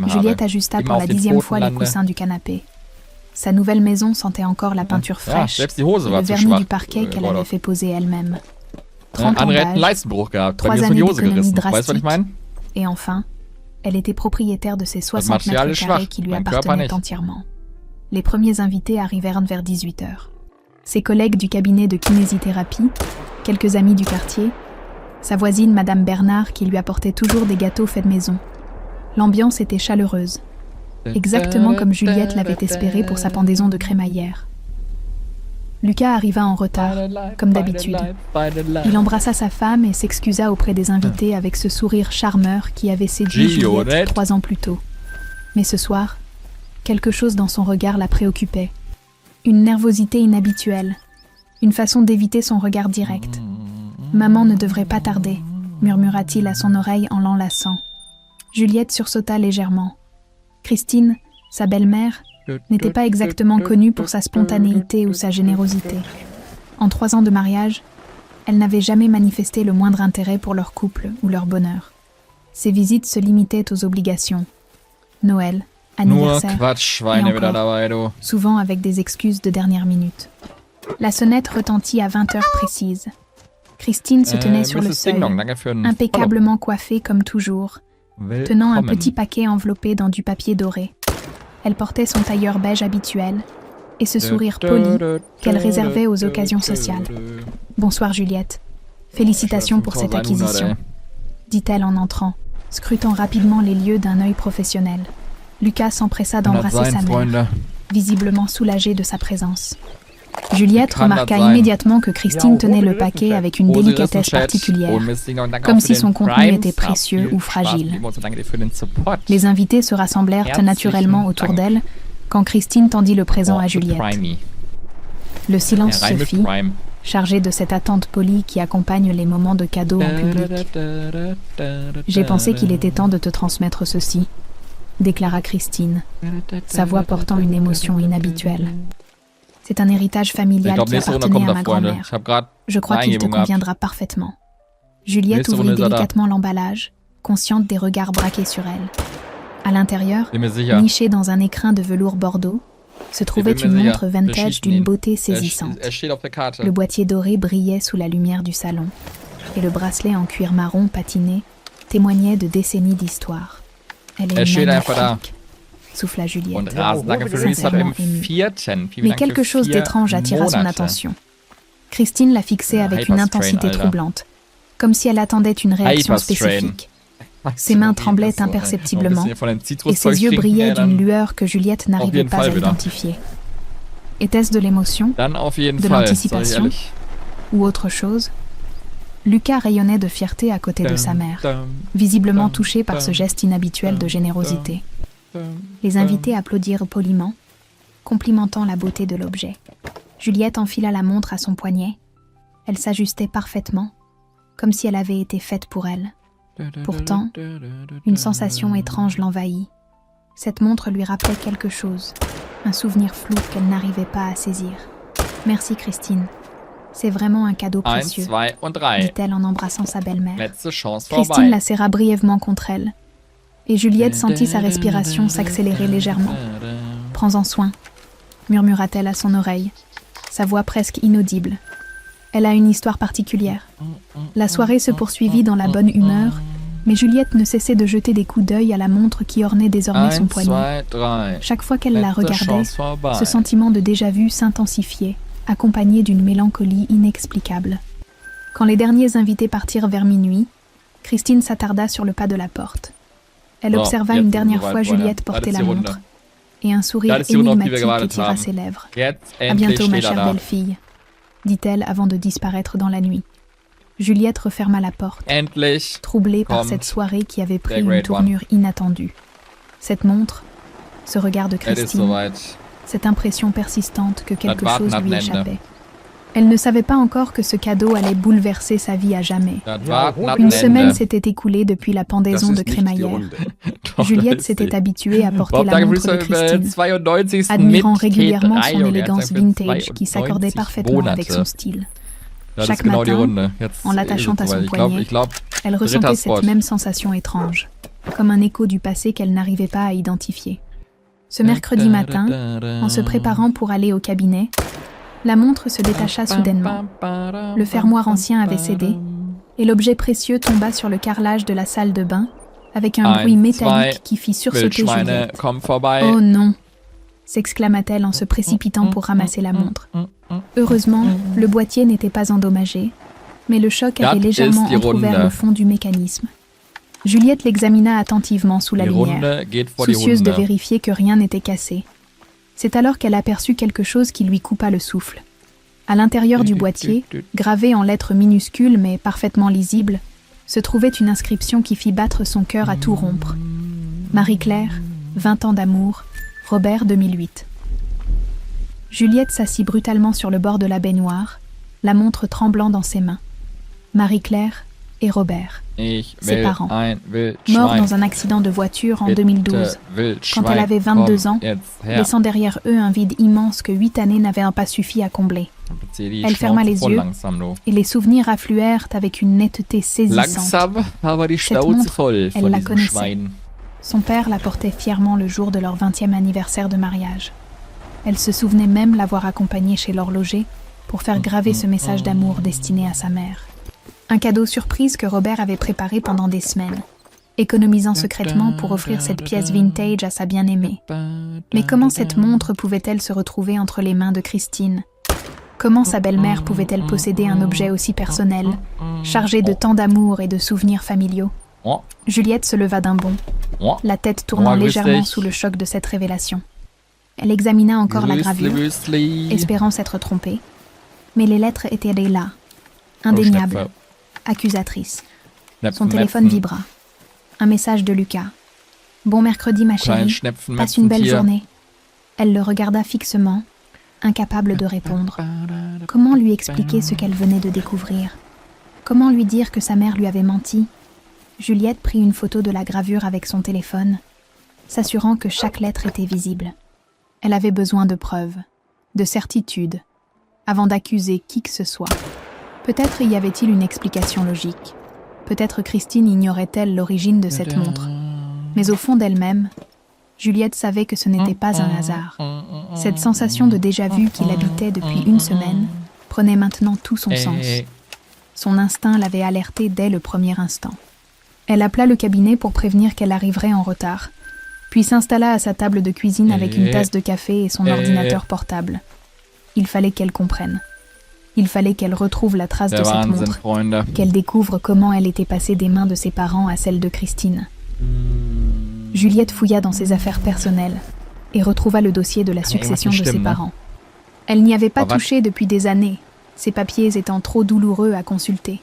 Juliette ajusta pour la 10e fois les coussins du canapé. Sa nouvelle maison sentait encore la peinture fraîche et le vernis du parquet qu'elle avait fait poser elle-même. 30 ans d'âge, 3 années d'économie drastique, et enfin, elle était propriétaire de ses 60 mètres carrés qui lui appartenaient entièrement. Les premiers invités arrivèrent vers 18h. Ses collègues du cabinet de kinésithérapie, quelques amis du quartier, sa voisine Madame Bernard qui lui apportait toujours des gâteaux faits maison. L'ambiance était chaleureuse, exactement comme Juliette l'avait espéré pour sa pendaison de crémaillère. Lucas arriva en retard, comme d'habitude. Il embrassa sa femme et s'excusa auprès des invités avec ce sourire charmeur qui avait séduit Juliette 3 ans plus tôt. Mais ce soir, quelque chose dans son regard la préoccupait. Une nervosité inhabituelle, une façon d'éviter son regard direct. « Maman ne devrait pas tarder », murmura-t-il à son oreille en l'enlaçant. Juliette sursauta légèrement. Christine, sa belle-mère, n'était pas exactement connue pour sa spontanéité ou sa générosité. En 3 ans de mariage, elle n'avait jamais manifesté le moindre intérêt pour leur couple ou leur bonheur. Ses visites se limitaient aux obligations. Noël, anniversaire, et encore, souvent avec des excuses de dernière minute. La sonnette retentit à 20h précises. Christine se tenait sur le seuil, impeccablement coiffée comme toujours, tenant un petit paquet enveloppé dans du papier doré. Elle portait son tailleur beige habituel et ce sourire poli qu'elle réservait aux occasions sociales. « Bonsoir Juliette. Félicitations pour cette acquisition », dit-elle en entrant, scrutant rapidement les lieux d'un œil professionnel. Lucas s'empressa d'embrasser sa mère, visiblement soulagé de sa présence. Juliette remarqua immédiatement que Christine tenait le paquet avec une délicatesse particulière, comme si son contenu était précieux ou fragile. Les invités se rassemblèrent naturellement autour d'elle quand Christine tendit le présent à Juliette. Le silence se fit, chargé de cette attente polie qui accompagne les moments de cadeaux en public. « J'ai pensé qu'il était temps de te transmettre ceci », déclara Christine, sa voix portant une émotion inhabituelle. C'est un héritage familial qui appartenait à ma grand-mère. Je crois qu'il te conviendra parfaitement. Juliette ouvrit délicatement l'emballage, consciente des regards braqués sur elle. À l'intérieur, nichée dans un écrin de velours bordeaux, se trouvait une montre vintage d'une beauté saisissante. Le boîtier doré brillait sous la lumière du salon, et le bracelet en cuir marron patiné témoignait de décennies d'histoire. Elle est magnifique, souffla Juliette, sincèrement émue. Mais quelque chose d'étrange attira son attention. Christine la fixait avec une intensité troublante, comme si elle attendait une réaction spécifique. Ses mains tremblaient imperceptiblement, et ses yeux brillaient d'une lueur que Juliette n'arrivait pas à identifier. Était-ce de l'émotion, de l'anticipation, ou autre chose? Lucas rayonnait de fierté à côté de sa mère, visiblement touché par ce geste inhabituel de générosité. Les invités applaudirent poliment, complimentant la beauté de l'objet. Juliette enfila la montre à son poignet. Elle s'ajustait parfaitement, comme si elle avait été faite pour elle. Pourtant, une sensation étrange l'envahit. Cette montre lui rappelait quelque chose, un souvenir flou qu'elle n'arrivait pas à saisir. « Merci Christine. C'est vraiment un cadeau précieux, » dit-elle en embrassant sa belle-mère. Christine la serra brièvement contre elle, et Juliette sentit sa respiration s'accélérer légèrement. « Prends-en soin, » murmura-t-elle à son oreille, sa voix presque inaudible. Elle a une histoire particulière. La soirée se poursuivit dans la bonne humeur, mais Juliette ne cessait de jeter des coups d'œil à la montre qui ornait désormais son poignet. Chaque fois qu'elle la regardait, ce sentiment de déjà-vu s'intensifiait, accompagné d'une mélancolie inexplicable. Quand les derniers invités partirent vers minuit, Christine s'attarda sur le pas de la porte. Elle observa une dernière fois Juliette porter la montre, et un sourire énigmatique étira ses lèvres. « À bientôt, ma chère belle-fille », dit-elle avant de disparaître dans la nuit. Juliette referma la porte, troublée par cette soirée qui avait pris une tournure inattendue. Cette montre, ce regard de Christine, cette impression persistante que quelque chose lui échappait. Elle ne savait pas encore que ce cadeau allait bouleverser sa vie à jamais. Une semaine s'était écoulée depuis la pendaison de crémaillère. Juliette s'était habituée à porter la montre de Christine, admirant régulièrement son élégance vintage qui s'accordait parfaitement avec son style. Chaque matin, en l'attachant à son poignet, elle ressentait cette même sensation étrange. comme un écho du passé qu'elle n'arrivait pas à identifier. Ce mercredi matin, en se préparant pour aller au cabinet, la montre se détacha soudainement. Le fermoir ancien avait cédé, et l'objet précieux tomba sur le carrelage de la salle de bain, avec un bruit métallique qui fit sursauter Juliette. « Oh non !» s'exclama-t-elle en se précipitant pour ramasser la montre. Heureusement, le boîtier n'était pas endommagé, mais le choc avait légèrement entrouvert le fond du mécanisme. Juliette l'examina attentivement sous la lumière, soucieuse de vérifier que rien n'était cassé. C'est alors qu'elle aperçut quelque chose qui lui coupa le souffle. À l'intérieur du boîtier, gravé en lettres minuscules mais parfaitement lisibles, se trouvait une inscription qui fit battre son cœur à tout rompre. Marie-Claire, 20 ans d'amour, Robert 2008. Juliette s'assit brutalement sur le bord de la baignoire, la montre tremblant dans ses mains. Marie-Claire et Robert, ses parents, morts dans un accident de voiture en 2012, quand elle avait 22 ans, laissant derrière eux un vide immense que 8 années n'avaient pas suffi à combler. Elle ferma les yeux, et les souvenirs affluèrent avec une netteté saisissante. Cette montre, elle la connaissait. Son père la portait fièrement le jour de leur 20e anniversaire de mariage. Elle se souvenait même l'avoir accompagnée chez l'horloger pour faire graver ce message d'amour destiné à sa mère. Un cadeau surprise que Robert avait préparé pendant des semaines, économisant secrètement pour offrir cette pièce vintage à sa bien-aimée. Mais comment cette montre pouvait-elle se retrouver entre les mains de Christine ? Comment sa belle-mère pouvait-elle posséder un objet aussi personnel, chargé de tant d'amour et de souvenirs familiaux ? Juliette se leva d'un bond, la tête tournant légèrement sous le choc de cette révélation. Elle examina encore la gravure, espérant s'être trompée. Mais les lettres étaient là, indéniables, accusatrices. Son téléphone vibra. Un message de Lucas. « Bon mercredi, ma chérie. Passe une belle journée. » Elle le regarda fixement, incapable de répondre. Comment lui expliquer ce qu'elle venait de découvrir ? Comment lui dire que sa mère lui avait menti ? Juliette prit une photo de la gravure avec son téléphone, s'assurant que chaque lettre était visible. Elle avait besoin de preuves, de certitudes, avant d'accuser qui que ce soit. Peut-être y avait-il une explication logique. Peut-être Christine ignorait-elle l'origine de cette montre. Mais au fond d'elle-même, Juliette savait que ce n'était pas un hasard. Cette sensation de déjà-vu qui l'habitait depuis une semaine prenait maintenant tout son sens. Son instinct l'avait alertée dès le premier instant. Elle appela le cabinet pour prévenir qu'elle arriverait en retard, puis s'installa à sa table de cuisine avec une tasse de café et son ordinateur portable. Il fallait qu'elle comprenne. Il fallait qu'elle retrouve la trace de cette montre, qu'elle découvre comment elle était passée des mains de ses parents à celles de Christine. Juliette fouilla dans ses affaires personnelles et retrouva le dossier de la succession de ses parents. Elle n'y avait pas touché depuis des années, ces papiers étant trop douloureux à consulter.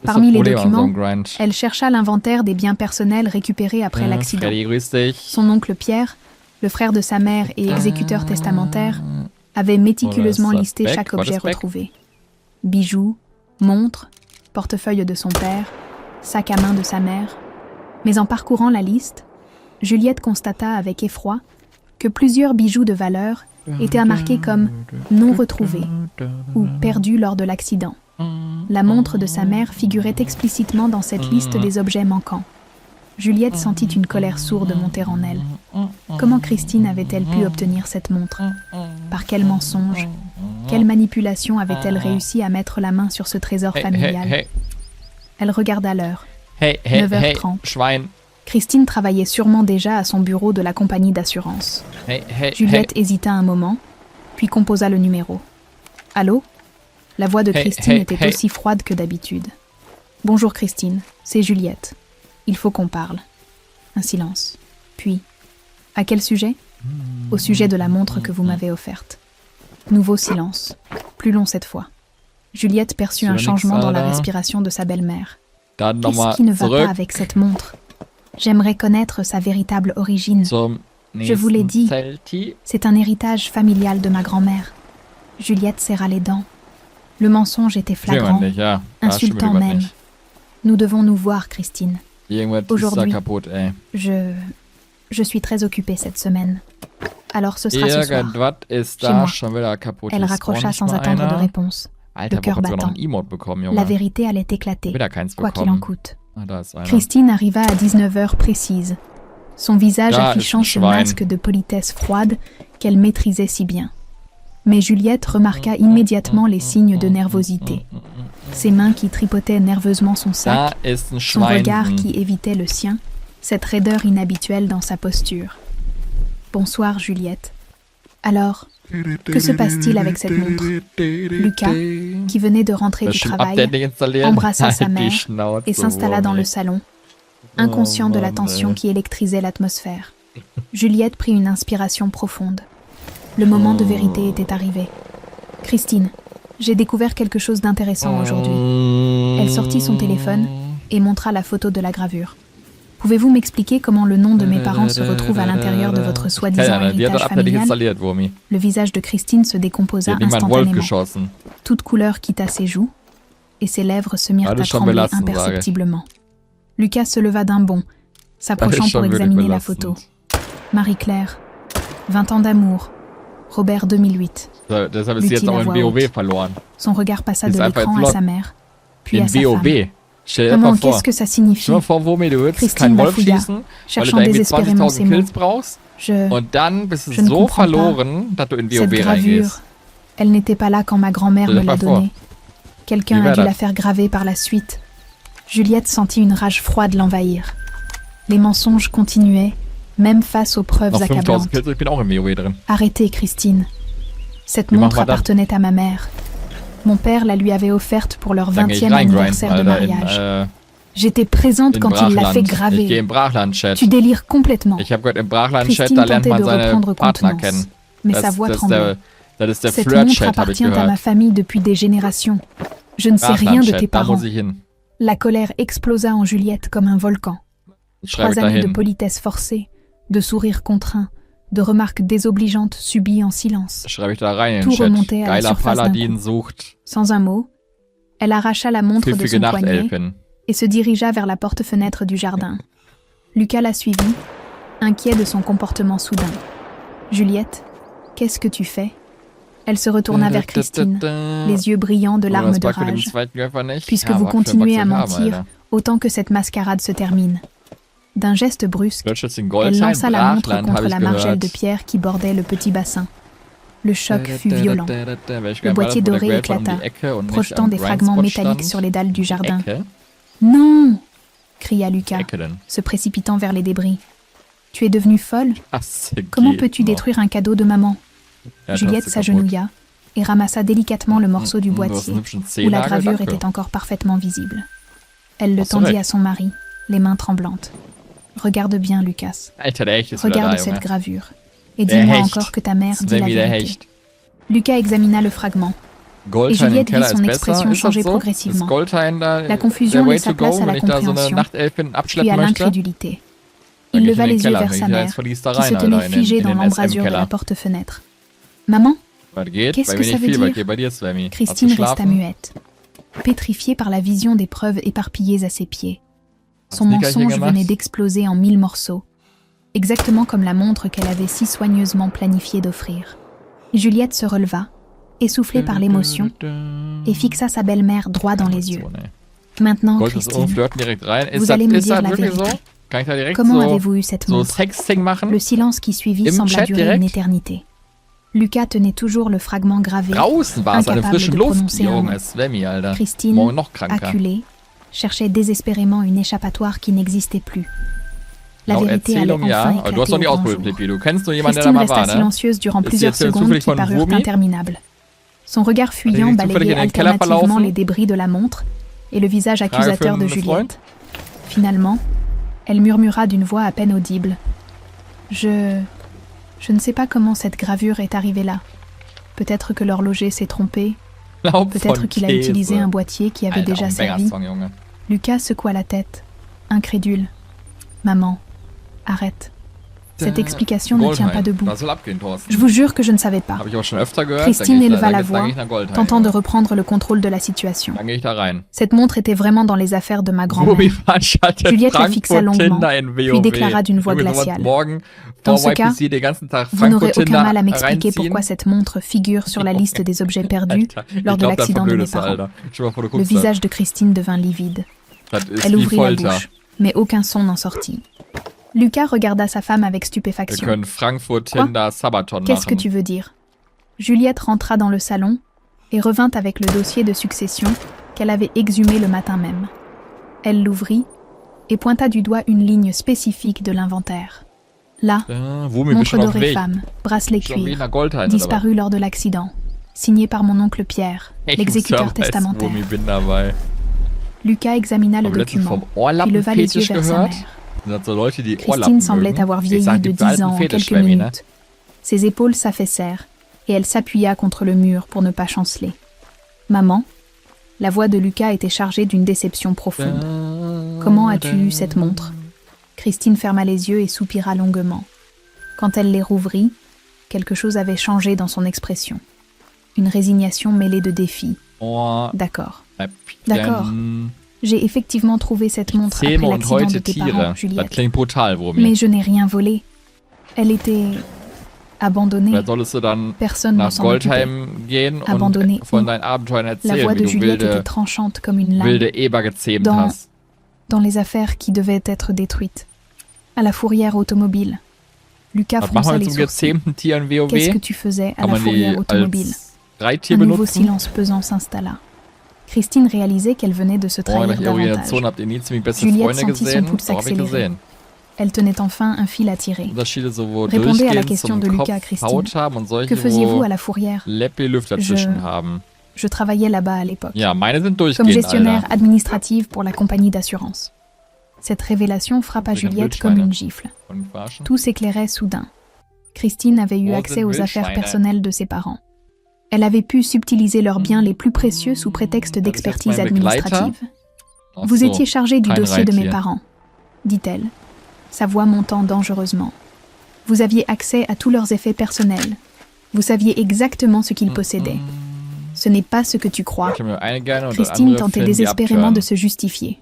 Parmi les documents, elle chercha l'inventaire des biens personnels récupérés après l'accident. Son oncle Pierre, le frère de sa mère et exécuteur testamentaire, avait méticuleusement listé chaque objet retrouvé. Bijoux, montres, portefeuille de son père, sac à main de sa mère. Mais en parcourant la liste, Juliette constata avec effroi que plusieurs bijoux de valeur étaient marqués comme « non retrouvés » ou « perdus lors de l'accident ». La montre de sa mère figurait explicitement dans cette liste des objets manquants. Juliette sentit une colère sourde monter en elle. Comment Christine avait-elle pu obtenir cette montre ? Par quel mensonge ? Quelle manipulation avait-elle réussi à mettre la main sur ce trésor familial ? Elle regarda l'heure. 9h30. Christine travaillait sûrement déjà à son bureau de la compagnie d'assurance. Juliette hésita un moment, puis composa le numéro. « Allô ?» La voix de Christine était aussi froide que d'habitude. « Bonjour Christine, c'est Juliette. Il faut qu'on parle. » Un silence. Puis, « À quel sujet ? » « Au sujet de la montre que vous m'avez offerte. » Nouveau silence, plus long cette fois. Juliette perçut un changement dans la respiration de sa belle-mère. Qu'est-ce qui ne va pas avec cette montre ? J'aimerais connaître sa véritable origine. Je vous l'ai dit, c'est un héritage familial de ma grand-mère. Juliette serra les dents. Le mensonge était flagrant, insultant même. Nous devons nous voir, Christine. Aujourd'hui, je suis très occupée cette semaine. Alors ce sera ce soir, chez moi. Elle raccrocha sans attendre de réponse, le cœur battant. La vérité allait éclater, quoi qu'il en coûte. Christine arriva à 19h précise, son visage affichant ce masque de politesse froide qu'elle maîtrisait si bien. Mais Juliette remarqua immédiatement les signes de nervosité. Ses mains qui tripotaient nerveusement son sac, son regard qui évitait le sien, cette raideur inhabituelle dans sa posture. « Bonsoir, Juliette. Alors, que se passe-t-il avec cette montre ?» Lucas, qui venait de rentrer du travail, embrassa sa mère et s'installa dans le salon, inconscient de la tension qui électrisait l'atmosphère. Juliette prit une inspiration profonde. Le moment de vérité était arrivé. « Christine, j'ai découvert quelque chose d'intéressant aujourd'hui. » Elle sortit son téléphone et montra la photo de la gravure. « Pouvez-vous m'expliquer comment le nom de mes parents se retrouve à l'intérieur de votre soi-disant héritage familial ?» Le visage de Christine se décomposa instantanément. Toute couleur quitta ses joues et ses lèvres se mirent à trembler imperceptiblement. Lucas se leva d'un bond, s'approchant pour examiner la photo. Marie-Claire, 20 ans d'amour, Robert 2008. Lut-il à voix haute. Son regard passa de l'écran à sa mère, puis à sa femme. Maman, qu'est-ce que ça signifie? Christine bafouilla, cherchant désespérément ses mots. Je ne comprends pas. Cette gravure, elle n'était pas là quand ma grand-mère me l'a donnée. Quelqu'un a dû la faire graver par la suite. Juliette sentit une rage froide l'envahir. Les mensonges continuaient, même face aux preuves accablantes. Arrêtez, Christine. Cette montre appartenait à ma mère. Mon père la lui avait offerte pour leur 20e anniversaire de mariage. J'étais présente quand il l'a fait graver. Tu délires complètement. Christine tentait de reprendre contenance, mais sa voix tremblait. Cette montre appartient à ma famille depuis des générations. Je ne sais rien de tes parents. La colère explosa en Juliette comme un volcan. 3 années de politesse forcée, de sourires contraints, de remarques désobligeantes subies en silence. Tout remontait à la surface d'un coup. Sans un mot, elle arracha la montre de son poignet et se dirigea vers la porte-fenêtre du jardin. Lucas la suivit, inquiet de son comportement soudain. « Juliette, qu'est-ce que tu fais ?» Elle se retourna vers Christine, les yeux brillants de larmes de rage. « Puisque vous continuez à mentir, autant que cette mascarade se termine. » D'un geste brusque, elle lança la montre contre la margelle de pierre qui bordait le petit bassin. Le choc fut violent. Le boîtier doré éclata, projetant des fragments métalliques sur les dalles du jardin. « Non !» cria Lucas, se précipitant vers les débris. « Tu es devenue folle ? Comment peux-tu détruire un cadeau de maman ?» Juliette s'agenouilla et ramassa délicatement le morceau du boîtier, où la gravure était encore parfaitement visible. Elle le tendit à son mari, les mains tremblantes. Regarde bien, Lucas. Regarde cette gravure. Et dis-moi encore que ta mère dit la vérité. Lucas examina le fragment. Et Juliette vit son expression changer progressivement. La confusion laissa place à la compréhension, puis à l'incrédulité. Il leva les yeux vers sa mère, qui se tenait figée dans l'embrasure de la porte-fenêtre. « Maman, qu'est-ce que ça veut dire ?» Christine resta muette, pétrifiée par la vision des preuves éparpillées à ses pieds. Son mensonge venait d'exploser en 1000 morceaux, exactement comme la montre qu'elle avait si soigneusement planifié d'offrir. Juliette se releva, essoufflée par l'émotion, et fixa sa belle-mère droit dans les yeux. « Maintenant, Christine, vous allez me dire la vérité. Comment avez-vous eu cette montre ?» Le silence qui suivit sembla durer une éternité. Lucas tenait toujours le fragment gravé, incapable de prononcer un mot. Christine, acculée, cherchait désespérément une échappatoire qui n'existait plus. La vérité allait enfin éclater au grand jour. Christine resta silencieuse durant plusieurs secondes qui parurent interminables. Son regard fuyant balayait alternativement les débris de la montre et le visage accusateur de Juliette. Finalement, elle murmura d'une voix à peine audible. « Je ne sais pas comment cette gravure est arrivée là. Peut-être que l'horloger s'est trompé. Peut-être qu'il a utilisé un boîtier qui avait déjà servi. » Lucas secoua la tête, incrédule. « Maman, arrête. Cette explication ne tient pas debout. Je vous jure que je ne savais pas. » Christine éleva la voix, tentant de reprendre le contrôle de la situation. Cette montre était vraiment dans les affaires de ma grand-mère. Juliette la fixa longuement, puis déclara d'une voix glaciale. « Dans ce cas, vous n'aurez aucun mal à m'expliquer pourquoi cette montre figure sur la liste des objets perdus lors de l'accident de mes parents. » Le visage de Christine devint livide. Elle ouvrit la bouche, mais aucun son n'en sortit. Lucas regarda sa femme avec stupéfaction. Quoi ? Qu'est-ce que tu veux dire ? Juliette rentra dans le salon et revint avec le dossier de succession qu'elle avait exhumé le matin même. Elle l'ouvrit et pointa du doigt une ligne spécifique de l'inventaire. Là, montre dorée femme, bracelet cuir, disparu lors de l'accident, signé par mon oncle Pierre, l'exécuteur testamentaire. Lucas examina le document, puis leva les yeux vers sa mère. Christine semblait avoir vieilli de 10 ans en quelques minutes. Ses épaules s'affaissèrent et elle s'appuya contre le mur pour ne pas chanceler. « Maman ?» La voix de Lucas était chargée d'une déception profonde. « Comment as-tu eu cette montre ?» Christine ferma les yeux et soupira longuement. Quand elle les rouvrit, quelque chose avait changé dans son expression. Une résignation mêlée de défi. « D'accord. D'accord. J'ai effectivement trouvé cette montre après l'accident de tes parents, Juliette. Mais je n'ai rien volé. Elle était abandonnée. Personne ne s'en occupait. Abandonnée. La voix de Juliette était tranchante comme une lame. Dans les affaires qui devaient être détruites. À la fourrière automobile. Lucas fronça les sourcils. Qu'est-ce que tu faisais à la fourrière automobile ? Un nouveau silence pesant s'installa. Christine réalisait qu'elle venait de se trahir davantage. Juliette sentit son pouls s'accélérer. Elle tenait enfin un fil à tirer. Répondez à la question de Lucas, Christine. Que faisiez-vous à la fourrière ? Je travaillais là-bas à l'époque. Comme gestionnaire administrative pour la compagnie d'assurance. Cette révélation frappa Juliette comme une gifle. Tout s'éclairait soudain. Christine avait eu accès aux affaires personnelles de ses parents. Elle avait pu subtiliser leurs biens les plus précieux sous prétexte d'expertise administrative. « Vous étiez chargé du dossier de mes parents, » dit-elle, sa voix montant dangereusement. « Vous aviez accès à tous leurs effets personnels. Vous saviez exactement ce qu'ils possédaient. Ce n'est pas ce que tu crois. » Christine tentait désespérément de se justifier.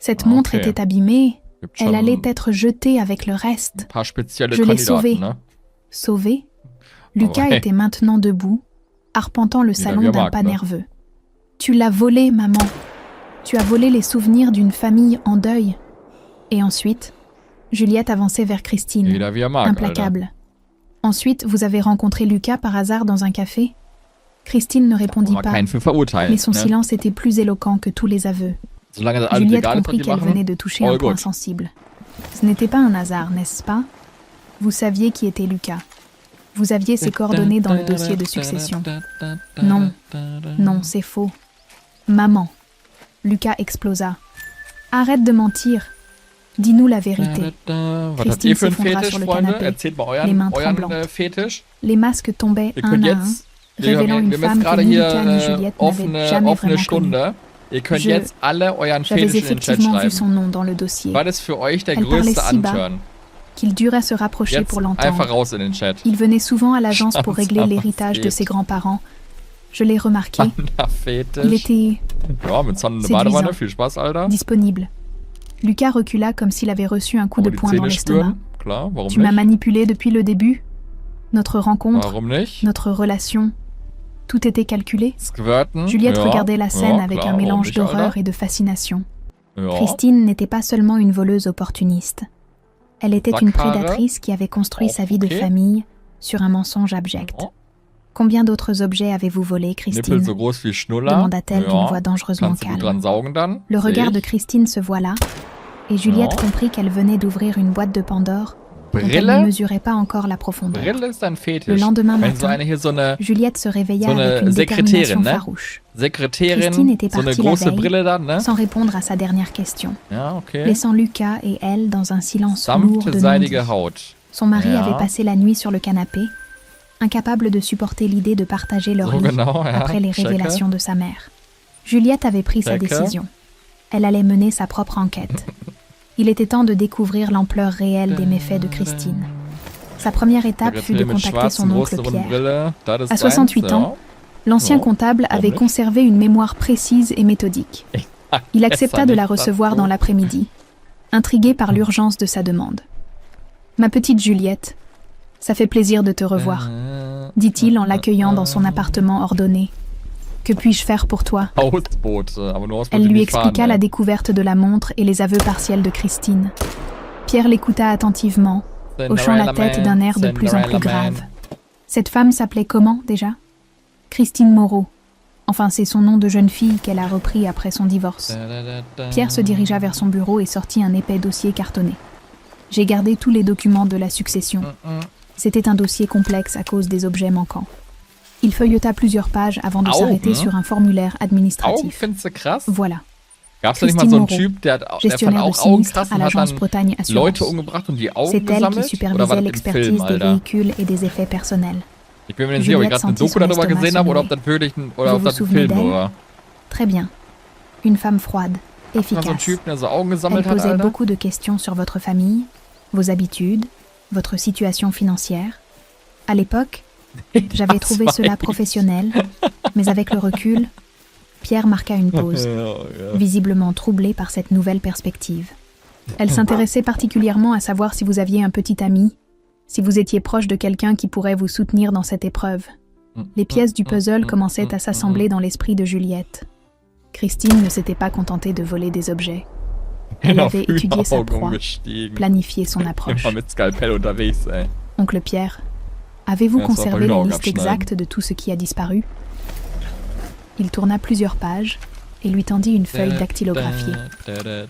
Cette montre était abîmée, elle allait être jetée avec le reste. Je l'ai sauvée. Sauvée ? Lucas était maintenant debout, arpentant le salon d'un pas nerveux. « Tu l'as volé, maman. Tu as volé les souvenirs d'une famille en deuil. » Et ensuite, Juliette avançait vers Christine, implacable. « Ensuite, vous avez rencontré Lucas par hasard dans un café ?» Christine ne répondit pas, mais son silence était plus éloquent que tous les aveux. Juliette comprit qu'elle venait de toucher un point sensible. Ce n'était pas un hasard, n'est-ce pas ? Vous saviez qui était Lucas. Vous aviez ses coordonnées dans le dossier de succession. Non, non, c'est faux. Maman. Lucas explosa. Arrête de mentir. Dis-nous la vérité. Christine s'effondra sur le canapé, les mains tremblantes. Les masques tombaient un à un, révélant une femme que ni Lucas ni Juliette n'avaient jamais vraiment connue. J'avais effectivement vu son nom dans le dossier. Elle parlait si bas qu'il durait se rapprocher pour l'entendre. Il venait souvent à l'agence pour régler l'héritage de ses grands-parents. Je l'ai remarqué. Il était séduisant, disponible. Lucas recula comme s'il avait reçu un coup de poing dans l'estomac. Tu m'as manipulé depuis le début ? Notre rencontre, notre relation, tout était calculé ? Juliette regardait la scène avec un mélange d'horreur et de fascination. Christine n'était pas seulement une voleuse opportuniste. Elle était une prédatrice qui avait construit sa vie de famille sur un mensonge abject. Combien d'autres objets avez-vous volés, Christine ? Demanda-t-elle d'une voix dangereusement calme. Le regard de Christine se voila, et Juliette comprit qu'elle venait d'ouvrir une boîte de Pandore dont elle ne mesurait pas encore la profondeur. Le lendemain matin, Juliette se réveilla avec une détermination farouche. Christine était partie la veille, sans répondre à sa dernière question, laissant Lucas et elle dans un silence lourd de non-dit. Son mari avait passé la nuit sur le canapé, incapable de supporter l'idée de partager leur lit après les révélations de sa mère. Juliette avait pris sa décision. Elle allait mener sa propre enquête. Il était temps de découvrir l'ampleur réelle des méfaits de Christine. Sa première étape fut de contacter son oncle Pierre. À 68 ans, l'ancien comptable avait conservé une mémoire précise et méthodique. Il accepta de la recevoir dans l'après-midi, intrigué par l'urgence de sa demande. « Ma petite Juliette, ça fait plaisir de te revoir, » dit-il en l'accueillant dans son appartement ordonné. Que puis-je faire pour toi ? Elle lui expliqua la découverte de la montre et les aveux partiels de Christine. Pierre l'écouta attentivement, hochant la tête d'un air de plus en plus grave. Cette femme s'appelait comment, déjà ? Christine Moreau. Enfin, c'est son nom de jeune fille qu'elle a repris après son divorce. Pierre se dirigea vers son bureau et sortit un épais dossier cartonné. J'ai gardé tous les documents de la succession. C'était un dossier complexe à cause des objets manquants. Il feuilleta plusieurs pages avant de s'arrêter sur un formulaire administratif. Voilà. Christine Moreau, gestionnaire de sinistre à l'agence Bretagne Assurance. C'est elle qui supervisait l'expertise des véhicules et des effets personnels. Juliette sentit son estomac se nouer. Vous vous souvenez d'elle ? Très bien. Une femme froide, efficace. Elle posait beaucoup de questions sur votre famille, vos habitudes, votre situation financière. À l'époque, j'avais trouvé cela professionnel, mais avec le recul, Pierre marqua une pause, visiblement troublé par cette nouvelle perspective. Elle s'intéressait particulièrement à savoir si vous aviez un petit ami, si vous étiez proche de quelqu'un qui pourrait vous soutenir dans cette épreuve. Les pièces du puzzle commençaient à s'assembler dans l'esprit de Juliette. Christine ne s'était pas contentée de voler des objets. Elle avait étudié sa proie, planifié son approche. Oncle Pierre, avez-vous conservé la liste exacte de tout ce qui a disparu ? Il tourna plusieurs pages et lui tendit une feuille dactylographiée.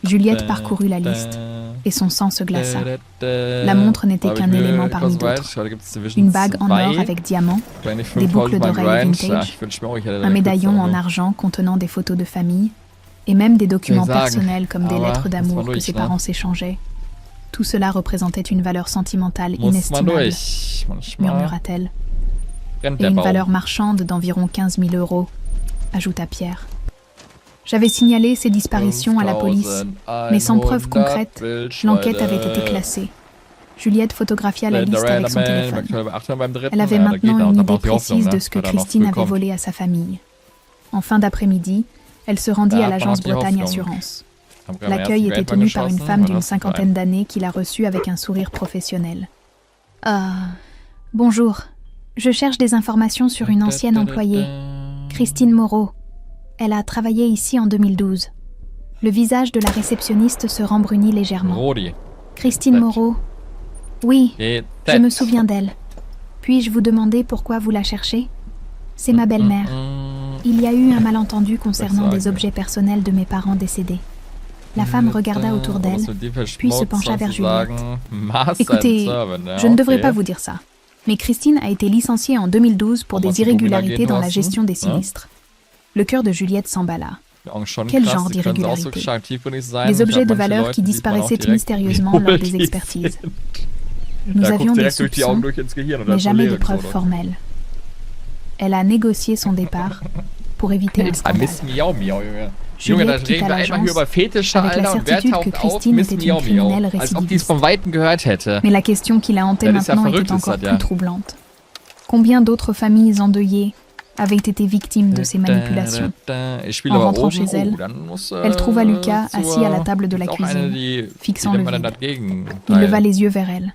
Juliette parcourut la liste et son sang se glaça. La montre n'était qu'un élément parmi d'autres. Une bague en or avec diamants, des boucles d'oreilles vintage, un médaillon en argent contenant des photos de famille et même des documents personnels comme des lettres d'amour que ses parents s'échangeaient. Tout cela représentait une valeur sentimentale inestimable, murmura-t-elle. Et une valeur marchande d'environ 15 000 €, ajouta Pierre. J'avais signalé ces disparitions à la police, mais sans preuve concrète, l'enquête avait été classée. Juliette photographia la liste avec son téléphone. Elle avait maintenant une idée précise de ce que Christine avait volé à sa famille. En fin d'après-midi, elle se rendit à l'agence Bretagne Assurance. L'accueil était tenu par une femme d'une cinquantaine d'années qui la reçut avec un sourire professionnel. « Bonjour. Je cherche des informations sur une ancienne employée, Christine Moreau. Elle a travaillé ici en 2012. » Le visage de la réceptionniste se rembrunit légèrement. « Christine Moreau. Oui, je me souviens d'elle. Puis-je vous demander pourquoi vous la cherchez ? C'est ma belle-mère. Il y a eu un malentendu concernant des objets personnels de mes parents décédés. » La femme regarda autour d'elle, puis se pencha vers Juliette. « Écoutez, je ne devrais pas vous dire ça, mais Christine a été licenciée en 2012 pour des irrégularités dans la gestion des sinistres. » Le cœur de Juliette s'emballa. Quel genre d'irrégularité ? Des objets de valeur qui disparaissaient mystérieusement lors des expertises. Nous avions des soupçons, mais jamais de preuves formelles. Elle a négocié son départ pour éviter un scandale. Juliette quitta l'agence avec la certitude que Christine était une criminelle récidiviste. Mais la question qui la hantait maintenant était encore plus troublante. Combien d'autres familles endeuillées avaient été victimes de ces manipulations ? En rentrant chez elle, elle trouva Lucas assis à la table de la cuisine, fixant le vide. Il leva les yeux vers elle,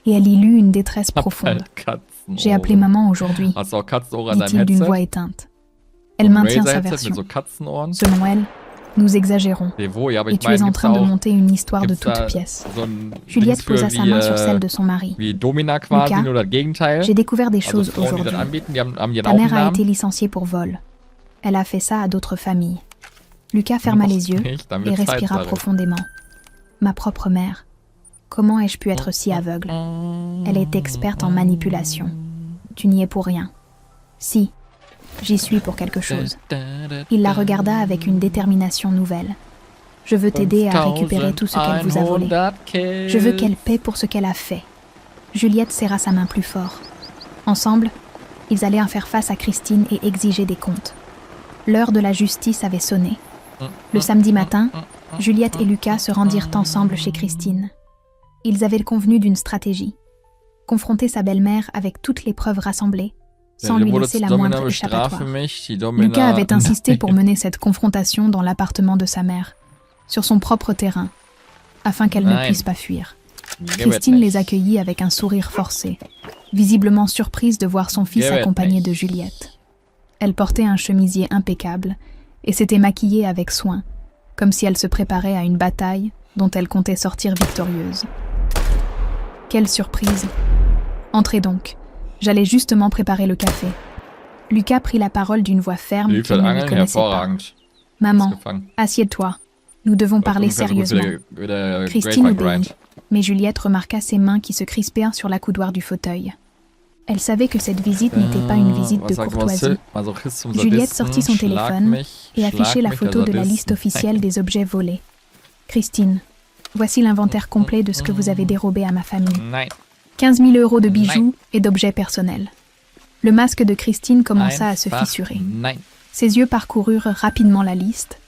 et elle y lut une détresse profonde. « J'ai appelé maman aujourd'hui, dit-il d'une voix éteinte. Elle maintient sa version. Selon elle, nous exagérons, et tu es en train de monter une histoire de toutes pièces. » Juliette posa sa main sur celle de son mari. « Lucas, j'ai découvert des choses aujourd'hui. Ta mère a été licenciée pour vol. Elle a fait ça à d'autres familles. » Lucas ferma les yeux et respira profondément. « Ma propre mère. Comment ai-je pu être si aveugle ? Elle est experte en manipulation. Tu n'y es pour rien. Si. J'y suis pour quelque chose. » Il la regarda avec une détermination nouvelle. « Je veux t'aider à récupérer tout ce qu'elle vous a volé. Je veux qu'elle paie pour ce qu'elle a fait. » Juliette serra sa main plus fort. Ensemble, ils allaient faire face à Christine et exiger des comptes. L'heure de la justice avait sonné. Le samedi matin, Juliette et Lucas se rendirent ensemble chez Christine. Ils avaient convenu d'une stratégie. Confronter sa belle-mère avec toutes les preuves rassemblées, sans lui laisser la moindre échappatoire. Lucas avait insisté pour mener cette confrontation dans l'appartement de sa mère, sur son propre terrain, afin qu'elle ne puisse pas fuir. Christine les accueillit avec un sourire forcé, visiblement surprise de voir son fils accompagné de Juliette. Elle portait un chemisier impeccable et s'était maquillée avec soin, comme si elle se préparait à une bataille dont elle comptait sortir victorieuse. Quelle surprise! Entrez donc, j'allais justement préparer le café. Lucas prit la parole d'une voix ferme qu'il ne lui connaissait pas. « Maman, assieds-toi, nous devons parler sérieusement. » Christine obéit, mais Juliette remarqua ses mains qui se crispaient sur l'accoudoir du fauteuil. Elle savait que cette visite n'était pas une visite de courtoisie. Juliette sortit son téléphone et affichait la photo de la liste officielle des objets volés. « Christine, voici l'inventaire complet de ce que vous avez dérobé à ma famille. 15 000 € de bijoux et d'objets personnels. » Le masque de Christine commença à se fissurer. Ses yeux parcoururent rapidement la liste,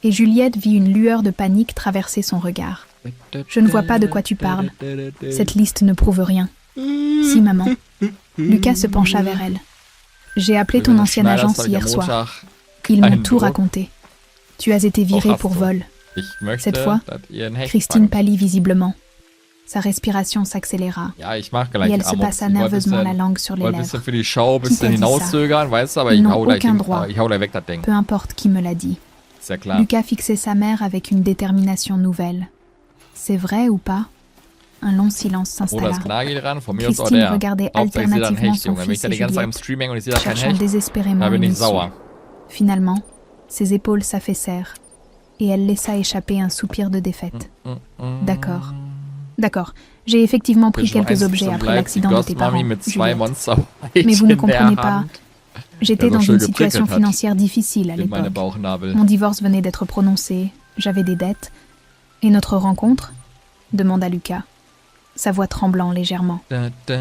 et Juliette vit une lueur de panique traverser son regard. « Je ne vois pas de quoi tu parles. Cette liste ne prouve rien. »« Si, maman. » Lucas se pencha vers elle. « J'ai appelé ton ancienne agence hier soir. Ils m'ont tout raconté. Tu as été virée pour vol. » Cette fois, Christine pâlit visiblement. Sa respiration s'accéléra et elle se passa nerveusement la langue sur les lèvres. Qui t'a dit ça? Ils n'ont aucun droit, peu importe qui me l'a dit. Lucas fixait sa mère avec une détermination nouvelle. C'est vrai ou pas? Un long silence s'installa. Christine regardait alternativement son fils et Juliette, cherchant désespérément une issue. Finalement, ses épaules s'affaissèrent et elle laissa échapper un soupir de défaite. D'accord. D'accord, j'ai effectivement pris quelques objets après l'accident de tes parents, Juliette. Mais vous ne comprenez pas. J'étais dans une situation financière difficile à l'époque. Mon divorce venait d'être prononcé, j'avais des dettes. Et notre rencontre? Demanda Lucas, sa voix tremblant légèrement.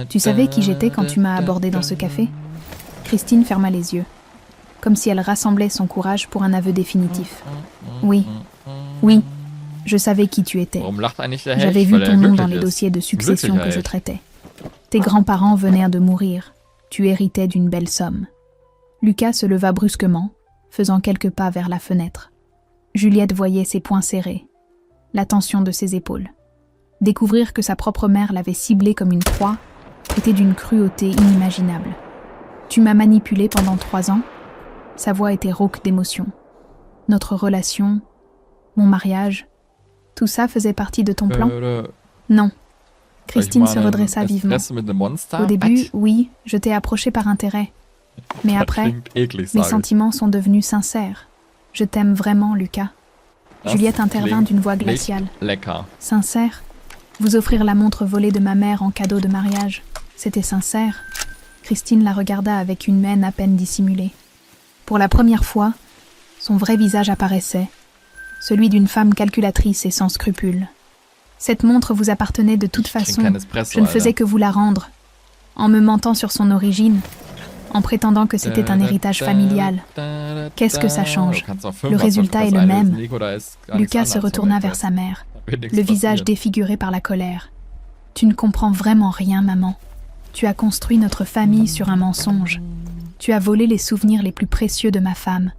Tu savais qui j'étais quand tu m'as abordé dans ce café? Christine ferma les yeux, comme si elle rassemblait son courage pour un aveu définitif. Oui, oui. Je savais qui tu étais. J'avais vu ton nom dans les dossiers de succession que je traitais. Tes grands-parents venaient de mourir. Tu héritais d'une belle somme. Lucas se leva brusquement, faisant quelques pas vers la fenêtre. Juliette voyait ses poings serrés, la tension de ses épaules. Découvrir que sa propre mère l'avait ciblée comme une proie était d'une cruauté inimaginable. Tu m'as manipulée pendant 3 ans. Sa voix était rauque d'émotion. Notre relation, mon mariage... Tout ça faisait partie de ton plan? Non. Christine se redressa vivement. Au début, oui, je t'ai approché par intérêt. Mais après, mes sentiments sont devenus sincères. Je t'aime vraiment, Lucas. Juliette intervint d'une voix glaciale. Sincère? Vous offrir la montre volée de ma mère en cadeau de mariage, c'était sincère? Christine la regarda avec une haine à peine dissimulée. Pour la première fois, son vrai visage apparaissait. Celui d'une femme calculatrice et sans scrupules. Cette montre vous appartenait de toute façon, je ne faisais que vous la rendre, en me mentant sur son origine, en prétendant que c'était un héritage familial. Qu'est-ce que ça change? Le résultat est le même. Lucas se retourna vers sa mère, le visage défiguré par la colère. Tu ne comprends vraiment rien, maman. Tu as construit notre famille sur un mensonge. Tu as volé les souvenirs les plus précieux de ma femme.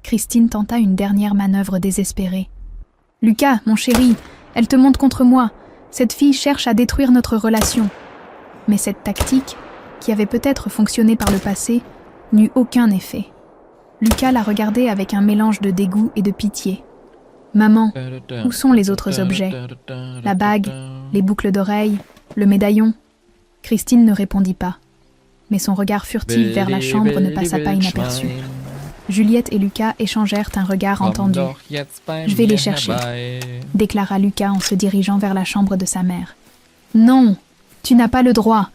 Christine tenta une dernière manœuvre désespérée. « Lucas, mon chéri, elle te monte contre moi. Cette fille cherche à détruire notre relation. » Mais cette tactique, qui avait peut-être fonctionné par le passé, n'eut aucun effet. Lucas la regardait avec un mélange de dégoût et de pitié. « Maman, où sont les autres objets? La bague, les boucles d'oreilles, le médaillon ?» Christine ne répondit pas, mais son regard furtif vers la chambre ne passa pas inaperçu. Juliette et Lucas échangèrent un regard entendu. « Je vais les chercher », déclara Lucas en se dirigeant vers la chambre de sa mère. « Non, tu n'as pas le droit !»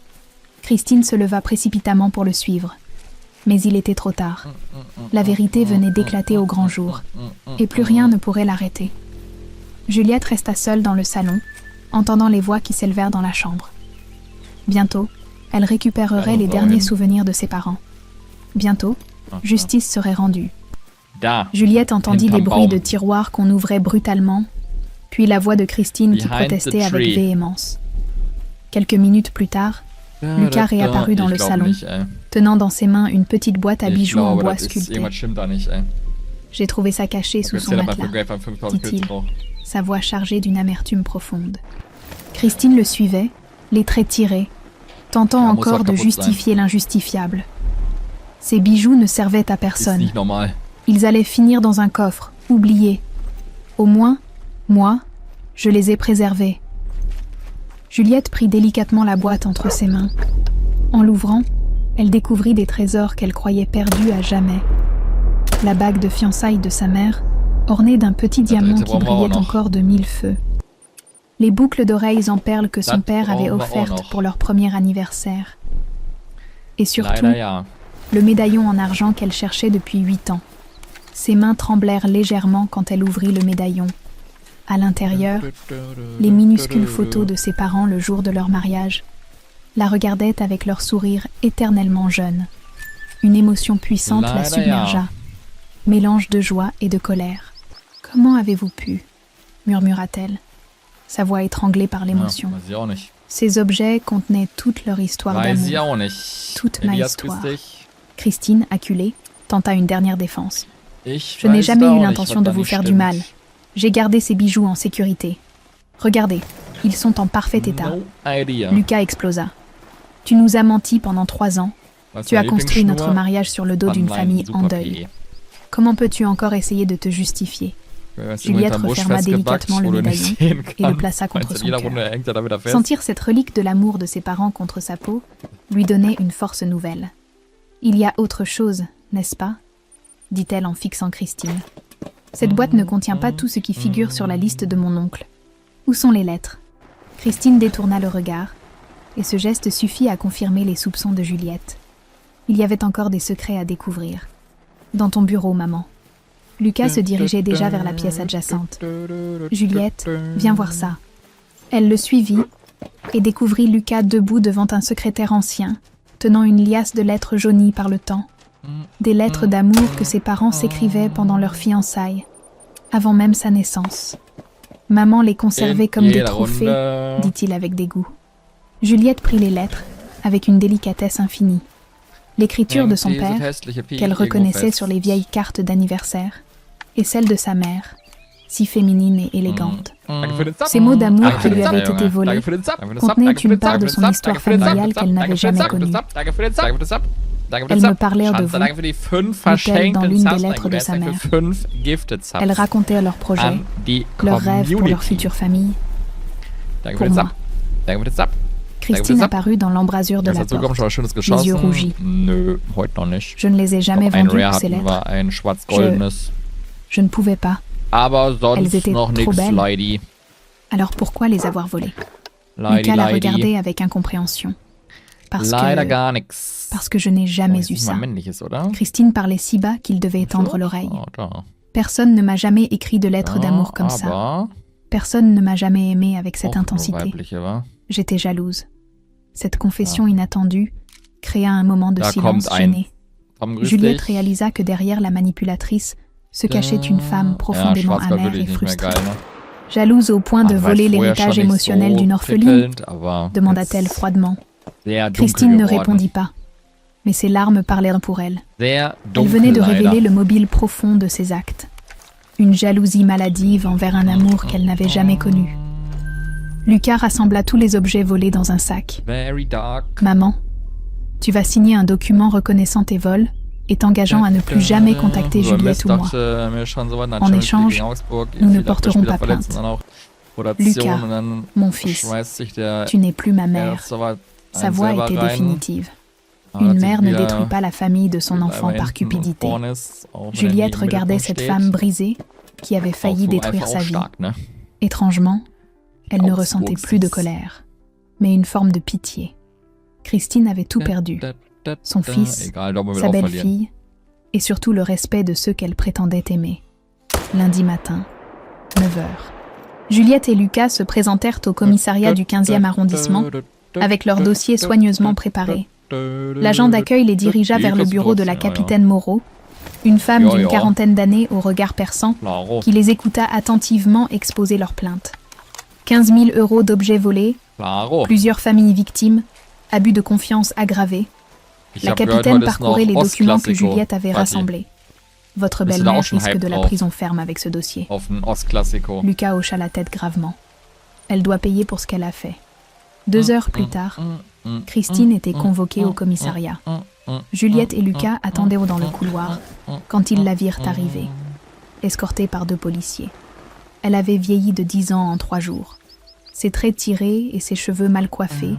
Christine se leva précipitamment pour le suivre. Mais il était trop tard. La vérité venait d'éclater au grand jour, et plus rien ne pourrait l'arrêter. Juliette resta seule dans le salon, entendant les voix qui s'élevèrent dans la chambre. Bientôt, elle récupérerait les derniers souvenirs de ses parents. Bientôt, justice serait rendue. Juliette entendit des bruits de tiroirs qu'on ouvrait brutalement, puis la voix de Christine qui protestait avec véhémence. Quelques minutes plus tard, Lucas réapparut dans le salon, tenant dans ses mains une petite boîte à bijoux en bois sculpté. « J'ai trouvé ça caché sous son matelas, » dit-il, sa voix chargée d'une amertume profonde. Christine le suivait, les traits tirés, tentant encore de justifier l'injustifiable. Ces bijoux ne servaient à personne. Ils allaient finir dans un coffre, oubliés. Au moins, moi, je les ai préservés. Juliette prit délicatement la boîte entre ses mains. En l'ouvrant, elle découvrit des trésors qu'elle croyait perdus à jamais. La bague de fiançailles de sa mère, ornée d'un petit diamant qui brillait encore de 1000 feux. Les boucles d'oreilles en perles que son père avait offertes pour leur premier anniversaire. Et surtout, le médaillon en argent qu'elle cherchait depuis 8 ans. Ses mains tremblèrent légèrement quand elle ouvrit le médaillon. À l'intérieur, les minuscules photos de ses parents le jour de leur mariage la regardaient avec leur sourire éternellement jeune. Une émotion puissante la submergea, mélange de joie et de colère. « Comment avez-vous pu ?» murmura-t-elle, sa voix étranglée par l'émotion. Ces objets contenaient toute leur histoire d'amour, toute ma histoire. Christine, acculée, tenta une dernière défense. « Je n'ai jamais eu l'intention de vous faire du mal. J'ai gardé ces bijoux en sécurité. Regardez, ils sont en parfait état. » Lucas explosa. « Tu nous as menti pendant 3 ans. Tu as construit notre mariage sur le dos d'une famille en deuil. Comment peux-tu encore essayer de te justifier ?» Juliette referma délicatement le médaillon et le plaça contre son cœur. Sentir cette relique de l'amour de ses parents contre sa peau lui donnait une force nouvelle. « Il y a autre chose, n'est-ce pas ?» dit-elle en fixant Christine. « Cette boîte ne contient pas tout ce qui figure sur la liste de mon oncle. Où sont les lettres ?» Christine détourna le regard, et ce geste suffit à confirmer les soupçons de Juliette. Il y avait encore des secrets à découvrir. « Dans ton bureau, maman. » Lucas se dirigeait déjà vers la pièce adjacente. « Juliette, viens voir ça. » Elle le suivit et découvrit Lucas debout devant un secrétaire ancien, tenant une liasse de lettres jaunies par le temps. Des lettres d'amour que ses parents s'écrivaient pendant leur fiançailles, avant même sa naissance. Maman les conservait comme des trophées, dit-il avec dégoût. Juliette prit les lettres avec une délicatesse infinie. L'écriture de son père, qu'elle reconnaissait sur les vieilles cartes d'anniversaire, et celle de sa mère, si féminine et élégante. Ces mots d'amour qui lui avaient été volés contenaient une part de son histoire familiale qu'elle n'avait jamais connue. Elles me parlèrent de vous, dit-elle dans l'une des lettres de sa mère. Elles racontaient leurs projets, leurs rêves pour leur future famille. Pour moi. Christine apparut dans l'embrasure de la porte, les yeux rougis. Je ne les ai jamais vendues, ces lettres. Je ne pouvais pas. Elles étaient trop belles. Alors pourquoi les avoir volées? Lucas la regardait avec incompréhension. Parce que je n'ai jamais eu ça. Christine parlait si bas qu'il devait étendre l'oreille. Personne ne m'a jamais écrit de lettres d'amour comme ça. Personne ne m'a jamais aimé avec cette intensité. J'étais jalouse. Cette confession inattendue créa un moment de silence gêné. Juliette réalisa que derrière la manipulatrice se cachait une femme profondément amère et frustrée. Jalouse au point de voler l'héritage émotionnel d'une orpheline, demanda-t-elle froidement. Christine ne répondit pas, mais ses larmes parlaient pour elle. Elle venait de révéler le mobile profond de ses actes. Une jalousie maladive envers un amour qu'elle n'avait jamais connu. Lucas rassembla tous les objets volés dans un sac. « Maman, tu vas signer un document reconnaissant tes vols et t'engageant à ne plus jamais contacter Juliette ou moi. En échange, nous ne porterons pas plainte. Lucas, mon fils, tu n'es plus ma mère. » Sa voix était définitive. Une mère ne détruit pas la famille de son enfant par cupidité. Juliette regardait cette femme brisée qui avait failli détruire sa vie. Étrangement, elle ne ressentait plus de colère, mais une forme de pitié. Christine avait tout perdu. Son fils, sa belle-fille, et surtout le respect de ceux qu'elle prétendait aimer. Lundi matin, 9h. Juliette et Lucas se présentèrent au commissariat du 15e arrondissement avec leur dossier soigneusement préparé. L'agent d'accueil les dirigea vers le bureau de la capitaine Moreau, une femme d'une 40aine d'années au regard perçant, qui les écouta attentivement exposer leurs plaintes. 15 000 € d'objets volés, plusieurs familles victimes, abus de confiance aggravés. La capitaine parcourait les documents que Juliette avait rassemblés. Votre belle-mère risque de la prison ferme avec ce dossier. Lucas hocha la tête gravement. Elle doit payer pour ce qu'elle a fait. 2 heures plus tard, Christine était convoquée au commissariat. Juliette et Lucas attendaient dans le couloir quand ils la virent arriver, escortée par 2 policiers. Elle avait vieilli de 10 ans en 3 jours. Ses traits tirés et ses cheveux mal coiffés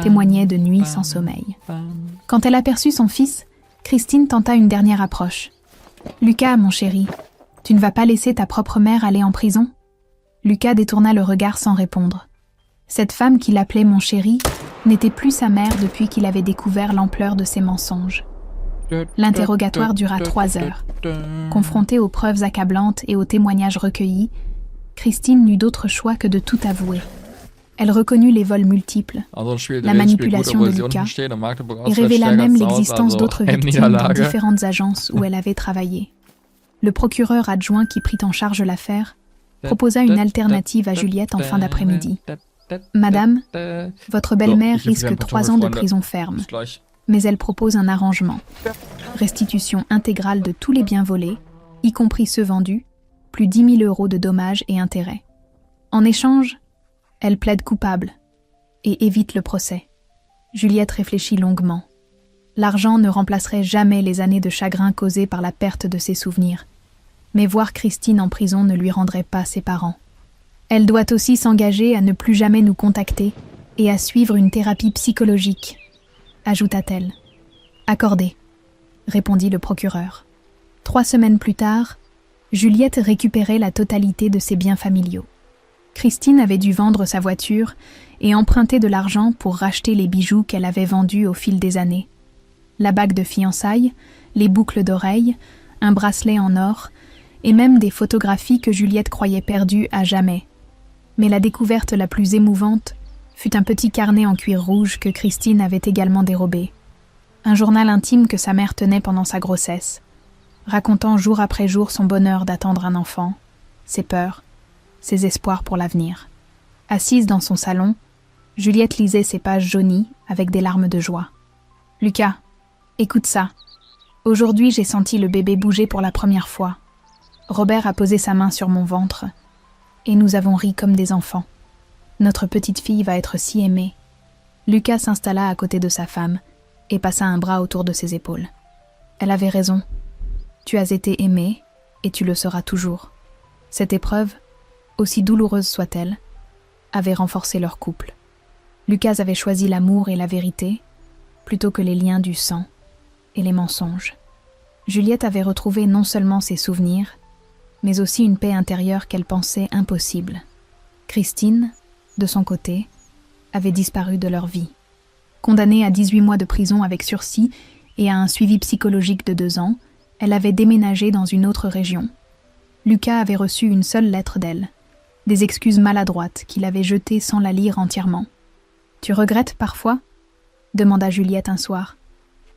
témoignaient de nuits sans sommeil. Quand elle aperçut son fils, Christine tenta une dernière approche. « Lucas, mon chéri, tu ne vas pas laisser ta propre mère aller en prison ?» Lucas détourna le regard sans répondre. Cette femme qu'il appelait mon chéri n'était plus sa mère depuis qu'il avait découvert l'ampleur de ses mensonges. L'interrogatoire dura 3 heures. Confrontée aux preuves accablantes et aux témoignages recueillis, Christine n'eut d'autre choix que de tout avouer. Elle reconnut les vols multiples, la manipulation de Lucas, et révéla même l'existence d'autres victimes dans différentes agences où elle avait travaillé. Le procureur adjoint qui prit en charge l'affaire proposa une alternative à Juliette en fin d'après-midi. « Madame, votre belle-mère risque 3 ans de prison ferme, mais elle propose un arrangement. Restitution intégrale de tous les biens volés, y compris ceux vendus, plus 10 000 € de dommages et intérêts. En échange, elle plaide coupable et évite le procès. » Juliette réfléchit longuement. L'argent ne remplacerait jamais les années de chagrin causées par la perte de ses souvenirs. Mais voir Christine en prison ne lui rendrait pas ses parents. Elle doit aussi s'engager à ne plus jamais nous contacter et à suivre une thérapie psychologique, ajouta-t-elle. « Accordé », répondit le procureur. 3 semaines plus tard, Juliette récupérait la totalité de ses biens familiaux. Christine avait dû vendre sa voiture et emprunter de l'argent pour racheter les bijoux qu'elle avait vendus au fil des années. La bague de fiançailles, les boucles d'oreilles, un bracelet en or et même des photographies que Juliette croyait perdues à jamais. Mais la découverte la plus émouvante fut un petit carnet en cuir rouge que Christine avait également dérobé. Un journal intime que sa mère tenait pendant sa grossesse, racontant jour après jour son bonheur d'attendre un enfant, ses peurs, ses espoirs pour l'avenir. Assise dans son salon, Juliette lisait ces pages jaunies avec des larmes de joie. « Lucas, écoute ça. Aujourd'hui, j'ai senti le bébé bouger pour la première fois. Robert a posé sa main sur mon ventre et nous avons ri comme des enfants. Notre petite fille va être si aimée. » Lucas s'installa à côté de sa femme et passa un bras autour de ses épaules. Elle avait raison. Tu as été aimée et tu le seras toujours. Cette épreuve, aussi douloureuse soit-elle, avait renforcé leur couple. Lucas avait choisi l'amour et la vérité plutôt que les liens du sang et les mensonges. Juliette avait retrouvé non seulement ses souvenirs, mais aussi une paix intérieure qu'elle pensait impossible. Christine, de son côté, avait disparu de leur vie. Condamnée à 18 mois de prison avec sursis et à un suivi psychologique de 2 ans, elle avait déménagé dans une autre région. Lucas avait reçu une seule lettre d'elle, des excuses maladroites qu'il avait jetées sans la lire entièrement. « Tu regrettes parfois ?» demanda Juliette un soir,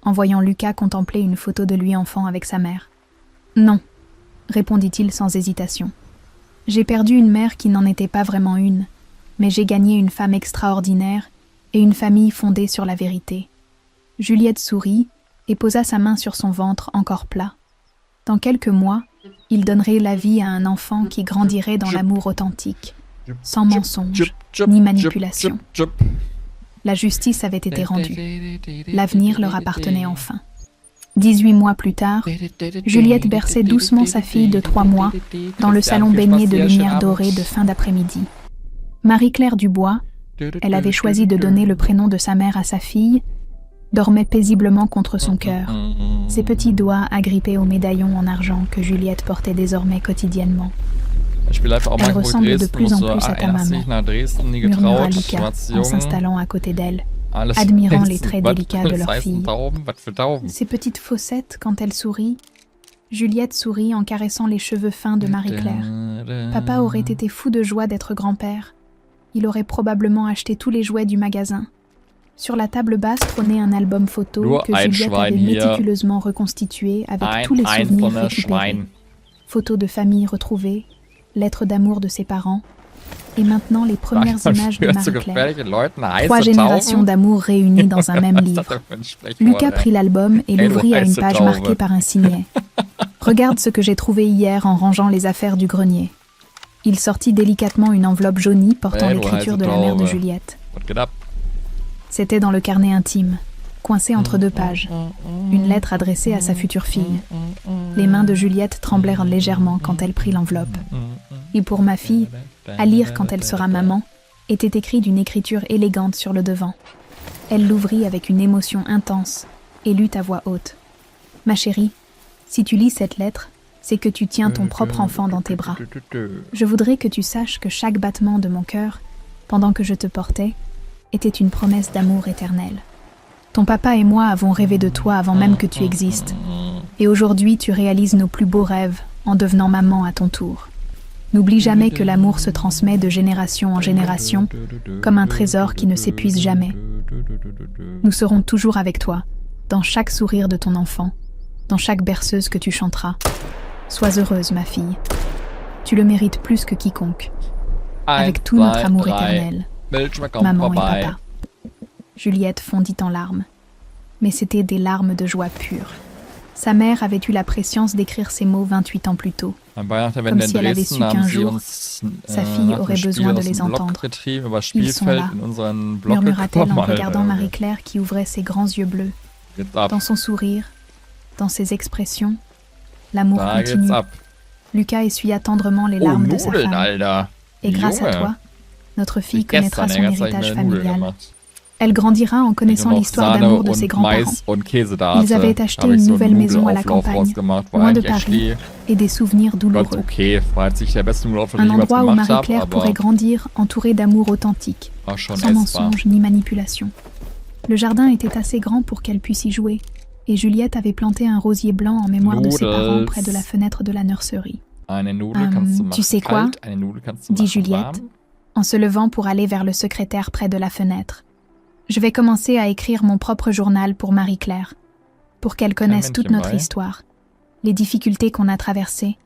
en voyant Lucas contempler une photo de lui enfant avec sa mère. « Non », répondit-il sans hésitation. « J'ai perdu une mère qui n'en était pas vraiment une, mais j'ai gagné une femme extraordinaire et une famille fondée sur la vérité. » Juliette sourit et posa sa main sur son ventre encore plat. Dans quelques mois, il donnerait la vie à un enfant qui grandirait dans l'amour authentique, sans mensonge ni manipulation. La justice avait été rendue. L'avenir leur appartenait enfin. 18 mois plus tard, Juliette berçait doucement sa fille de 3 mois dans le salon baigné de lumière dorée de fin d'après-midi. Marie-Claire Dubois, elle avait choisi de donner le prénom de sa mère à sa fille, dormait paisiblement contre son cœur, ses petits doigts agrippés au médaillon en argent que Juliette portait désormais quotidiennement. Elle ressemble de plus en plus à ta maman, murmura Lucas en s'installant à côté d'elle, admirant les traits délicats de leur fille. Ces petites fossettes quand elle sourit. Juliette sourit en caressant les cheveux fins de Marie-Claire. Papa aurait été fou de joie d'être grand-père. Il aurait probablement acheté tous les jouets du magasin. Sur la table basse trônait un album photo que Juliette avait méticuleusement reconstitué avec tous les souvenirs récupérés. Photos de famille retrouvées, lettres d'amour de ses parents, et maintenant les premières images de Marie-Claire. 3 générations d'amour réunies dans un même livre. Lucas prit l'album et l'ouvrit à une page marquée par un signet. « Regarde ce que j'ai trouvé hier en rangeant les affaires du grenier. » Il sortit délicatement une enveloppe jaunie portant l'écriture de la mère de Juliette. C'était dans le carnet intime. coincé entre deux pages. Une lettre adressée à sa future fille. Les mains de Juliette tremblèrent légèrement quand elle prit l'enveloppe. Et pour ma fille, à lire quand elle sera maman, était écrit d'une écriture élégante sur le devant. Elle l'ouvrit avec une émotion intense et lut à voix haute. « Ma chérie, si tu lis cette lettre, c'est que tu tiens ton propre enfant dans tes bras. Je voudrais que tu saches que chaque battement de mon cœur, pendant que je te portais, était une promesse d'amour éternel. Ton papa et moi avons rêvé de toi avant même que tu existes. Et aujourd'hui, tu réalises nos plus beaux rêves en devenant maman à ton tour. N'oublie jamais que l'amour se transmet de génération en génération, comme un trésor qui ne s'épuise jamais. Nous serons toujours avec toi, dans chaque sourire de ton enfant, dans chaque berceuse que tu chanteras. Sois heureuse, ma fille. Tu le mérites plus que quiconque. Avec tout notre amour éternel, maman et papa. » Juliette fondit en larmes. Mais c'étaient des larmes de joie pure. Sa mère avait eu la prescience d'écrire ces mots 28 ans plus tôt. Comme si elle avait su qu'un jour, sa fille aurait besoin de les entendre. Ils sont là, murmura-t-elle en regardant Marie-Claire qui ouvrait ses grands yeux bleus. Dans son sourire, dans ses expressions, l'amour continue. Lucas essuya tendrement les larmes de sa femme. Et grâce à toi, notre fille connaîtra son héritage familial. Elle grandira en connaissant l'histoire d'amour de ses grands-parents. Ils avaient acheté une nouvelle maison à la campagne, loin de Paris, et des souvenirs douloureux. Un endroit où Marie-Claire pourrait grandir entourée d'amour authentique, sans mensonge ni manipulation. Le jardin était assez grand pour qu'elle puisse y jouer, et Juliette avait planté un rosier blanc en mémoire de ses parents près de la fenêtre de la nurserie. Tu sais quoi ? Dit Juliette, en se levant pour aller vers le secrétaire près de la fenêtre. Je vais commencer à écrire mon propre journal pour Marie-Claire, pour qu'elle connaisse toute notre histoire, les difficultés qu'on a traversées,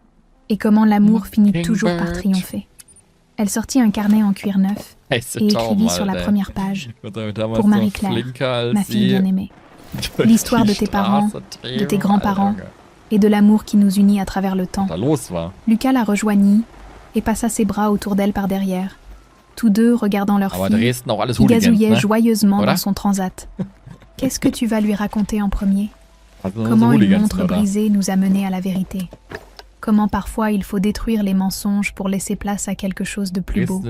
et comment l'amour finit toujours par triompher. Elle sortit un carnet en cuir neuf et écrivit sur la première page, pour Marie-Claire, ma fille bien-aimée, l'histoire de tes parents, de tes grands-parents, et de l'amour qui nous unit à travers le temps. Lucas la rejoignit et passa ses bras autour d'elle par derrière. Tous deux regardant leur fille, qui gazouillait joyeusement dans son transat. Qu'est-ce que tu vas lui raconter en premier ? Comment une montre brisée nous a menés à la vérité ? Comment parfois il faut détruire les mensonges pour laisser place à quelque chose de plus beau ?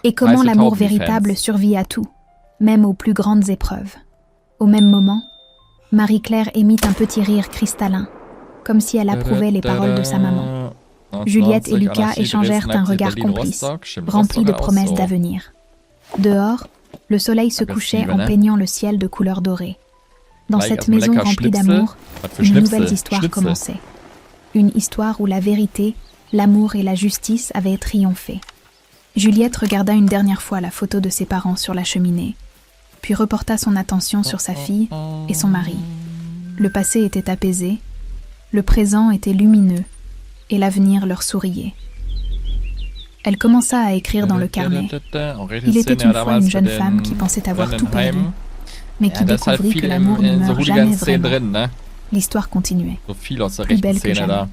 Et comment l'amour véritable survit à tout, même aux plus grandes épreuves. Au même moment, Marie-Claire émit un petit rire cristallin, comme si elle approuvait les paroles de sa maman. Juliette et Lucas échangèrent un regard complice, rempli de promesses d'avenir. Dehors, le soleil se couchait en peignant le ciel de couleur dorée. Dans cette maison remplie d'amour, une nouvelle histoire commençait. Une histoire où la vérité, l'amour et la justice avaient triomphé. Juliette regarda une dernière fois la photo de ses parents sur la cheminée, puis reporta son attention sur sa fille et son mari. Le passé était apaisé, le présent était lumineux, et l'avenir leur souriait. Elle commença à écrire dans le carnet. Il était une fois une jeune femme qui pensait avoir tout perdu, mais qui découvrit que l'amour ne meurt jamais vraiment. L'histoire continuait, plus belle que jamais.